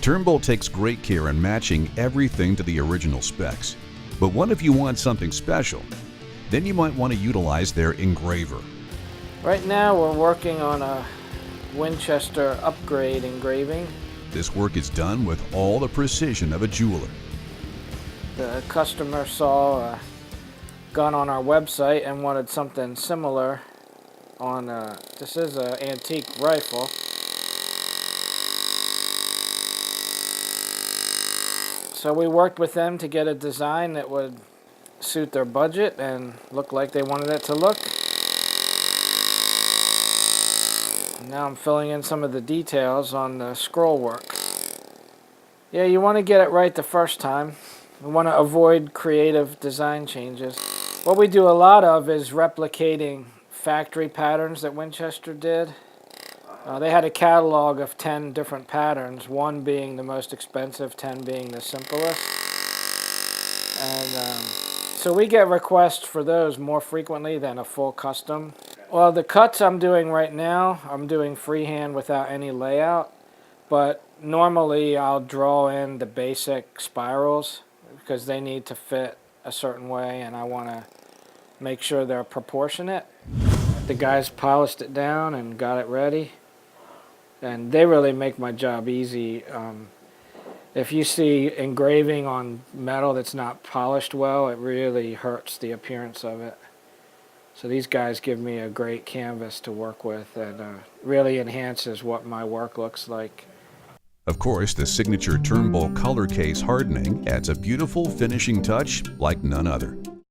Turnbull takes great care in matching everything to the original specs. But what if you want something special? Then you might want to utilize their engraver. Right now we're working on a Winchester upgrade engraving. This work is done with all the precision of a jeweler. The customer saw a gun on our website and wanted something similar on this is an antique rifle. So we worked with them to get a design that would suit their budget and look like they wanted it to look. Now I'm filling in some of the details on the scroll work. Yeah, you want to get it right the first time. We want to avoid creative design changes. What we do a lot of is replicating factory patterns that Winchester did. They had a catalog of 10 different patterns, one being the most expensive, 10 being the simplest. And so we get requests for those more frequently than a full custom. Well, the cuts I'm doing right now, I'm doing freehand without any layout, but normally I'll draw in the basic spirals because they need to fit a certain way and I want to make sure they're proportionate. The guys polished it down and got it ready, and they really make my job easy. If you see engraving on metal that's not polished well, it really hurts the appearance of it. So these guys give me a great canvas to work with and really enhances what my work looks like. Of course, the signature Turnbull color case hardening adds a beautiful finishing touch like none other.